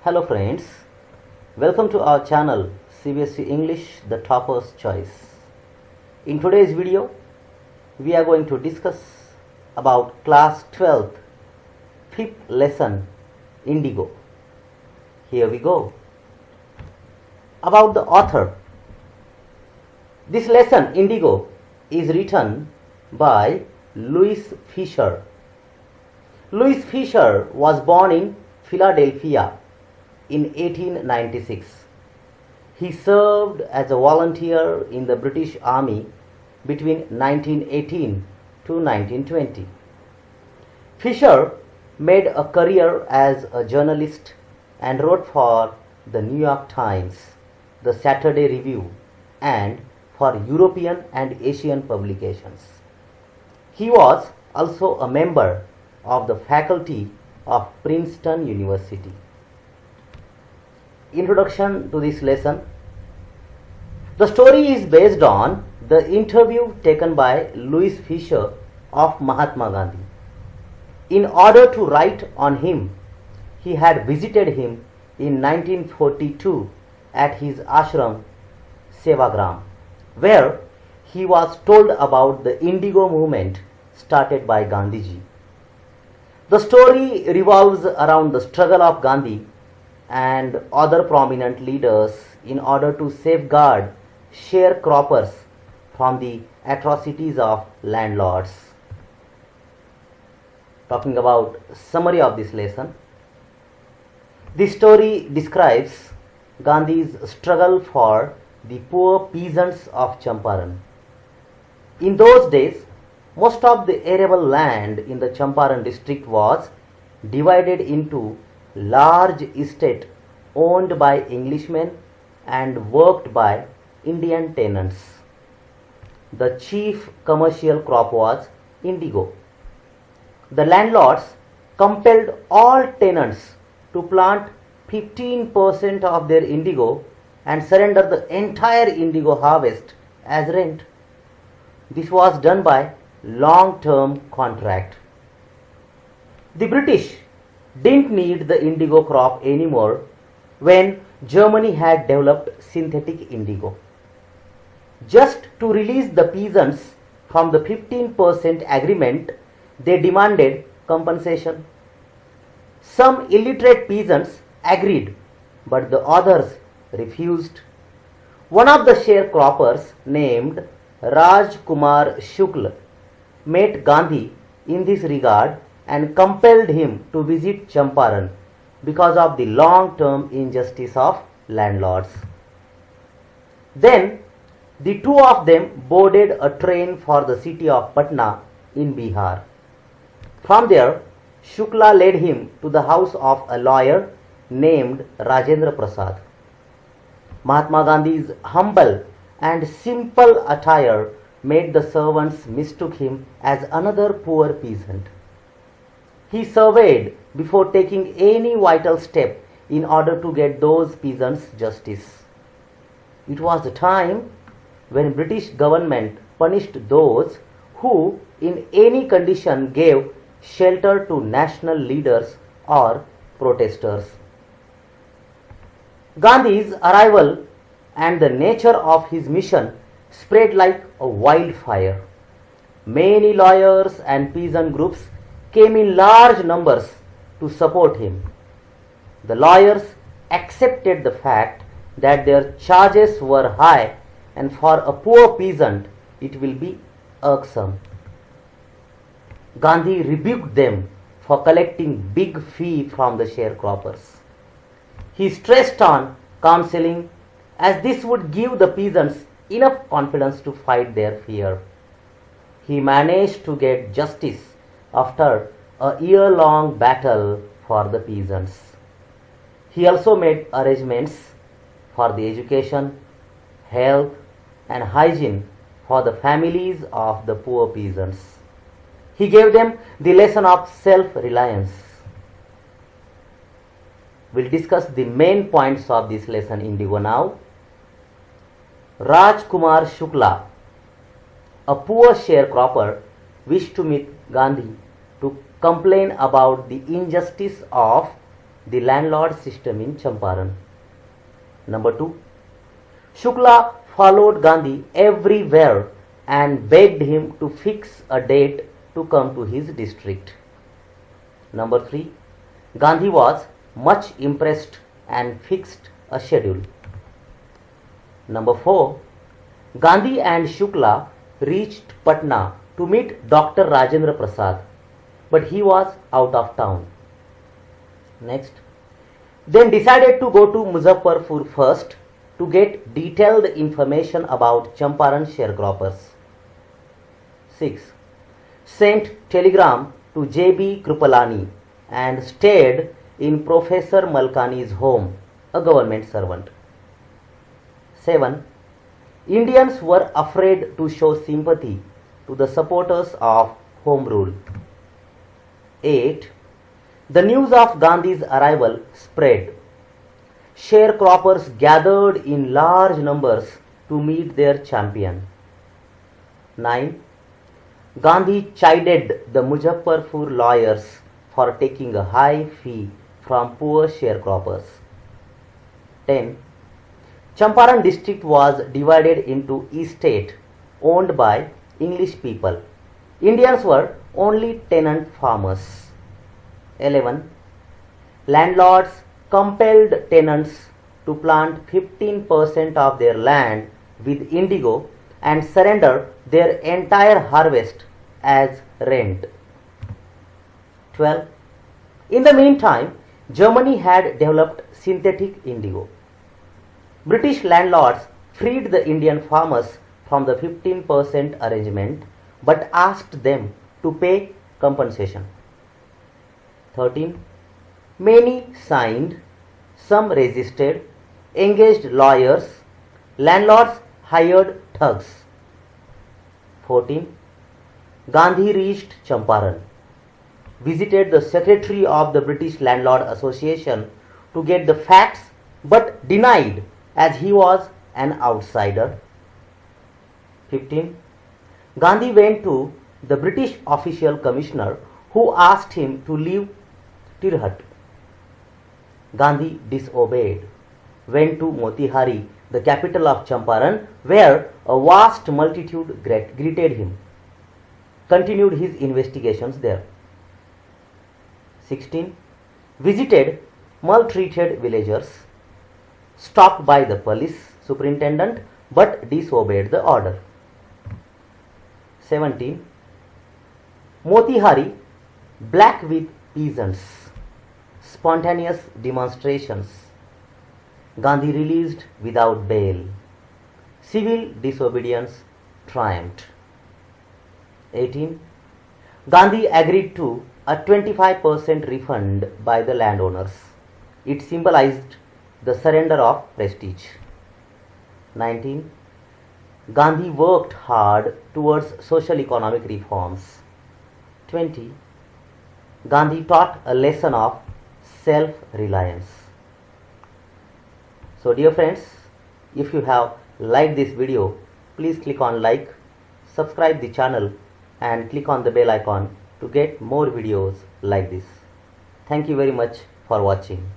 Hello friends, welcome to our channel CBSE English The Topper's Choice. In today's video, we are going to discuss about class 12th, 5th lesson Indigo. Here we go. About the author. This lesson Indigo is written by Louis Fisher. Louis Fisher was born in Philadelphia in 1896. He served as a volunteer in the British Army between 1918 to 1920. Fisher made a career as a journalist and wrote for the New York Times, the Saturday Review, and for European and Asian publications. He was also a member of the faculty of Princeton University. Introduction to this lesson. The story is based on the interview taken by Louis Fisher of Mahatma Gandhi. In order to write on him, he had visited him in 1942 at his ashram Sevagram, where he was told about the Indigo movement started by Gandhiji. The story revolves around the struggle of Gandhi and other prominent leaders in order to safeguard sharecroppers from the atrocities of landlords. Talking about summary of this lesson. This story describes Gandhi's struggle for the poor peasants of Champaran. In those days, most of the arable land in the Champaran district was divided into large estate owned by Englishmen and worked by Indian tenants. The chief commercial crop was indigo. The landlords compelled all tenants to plant 15% of their indigo and surrender the entire indigo harvest as rent. This was done by long-term contract. The British didn't need the indigo crop anymore when Germany had developed synthetic indigo. Just to release the peasants from the 15% agreement, they demanded compensation. Some illiterate peasants agreed, but the others refused. One of the sharecroppers named Raj Kumar Shukla met Gandhi in this regard and compelled him to visit Champaran because of the long-term injustice of landlords. Then the two of them boarded a train for the city of Patna in Bihar. From there, Shukla led him to the house of a lawyer named Rajendra Prasad. Mahatma Gandhi's humble and simple attire made the servants mistook him as another poor peasant. He surveyed before taking any vital step in order to get those peasants justice. It was the time when British government punished those who in any condition gave shelter to national leaders or protesters. Gandhi's arrival and the nature of his mission spread like a wildfire. Many lawyers and peasant groups came in large numbers to support him. The lawyers accepted the fact that their charges were high and for a poor peasant it will be irksome. Gandhi rebuked them for collecting big fee from the sharecroppers. He stressed on counseling as this would give the peasants enough confidence to fight their fear. He managed to get justice after a year-long battle for the peasants. He also made arrangements for the education, health, and hygiene for the families of the poor peasants. He gave them the lesson of self-reliance. We'll discuss the main points of this lesson Indigo now. Raj Kumar Shukla, a poor sharecropper, wished to meet Gandhi to complain about the injustice of the landlord system in Champaran. Number 2. Shukla followed Gandhi everywhere and begged him to fix a date to come to his district. Number 3. Gandhi was much impressed and fixed a schedule. Number 4. Gandhi and Shukla reached Patna to meet Dr. Rajendra Prasad, but he was out of town. Next. Then decided to go to Muzaffarpur first to get detailed information about Champaran sharecroppers. 6. Sent telegram to J.B. Kripalani and stayed in Professor Malkani's home, a government servant. 7. Indians were afraid to show sympathy to the supporters of Home Rule. 8. The news of Gandhi's arrival spread. Sharecroppers gathered in large numbers to meet their champion. 9. Gandhi chided the Muzaffarpur lawyers for taking a high fee from poor sharecroppers. 10. Champaran district was divided into estate owned by English people. Indians were only tenant farmers. 11. Landlords compelled tenants to plant 15% of their land with indigo and surrender their entire harvest as rent. 12. In the meantime, Germany had developed synthetic indigo. British landlords freed the Indian farmers from the 15% arrangement but asked them to pay compensation. 13. Many signed, some resisted, engaged lawyers, landlords hired thugs. 14. Gandhi reached Champaran, visited the secretary of the British Landlord Association to get the facts but denied as he was an outsider. 15. Gandhi went to the British official commissioner who asked him to leave Tirhat. Gandhi disobeyed, went to Motihari, the capital of Champaran, where a vast multitude greeted him. Continued his investigations there. 16. Visited maltreated villagers, stopped by the police superintendent but disobeyed the order. 17. Motihari, black with peasants, spontaneous demonstrations. Gandhi released without bail. Civil disobedience triumphed. 18. Gandhi agreed to a 25% refund by the landowners. It symbolized the surrender of prestige. 19. Gandhi worked hard towards social economic reforms. 20. Gandhi taught a lesson of self-reliance. So dear friends, if you have liked this video, please click on like, subscribe the channel and click on the bell icon to get more videos like this. Thank you very much for watching.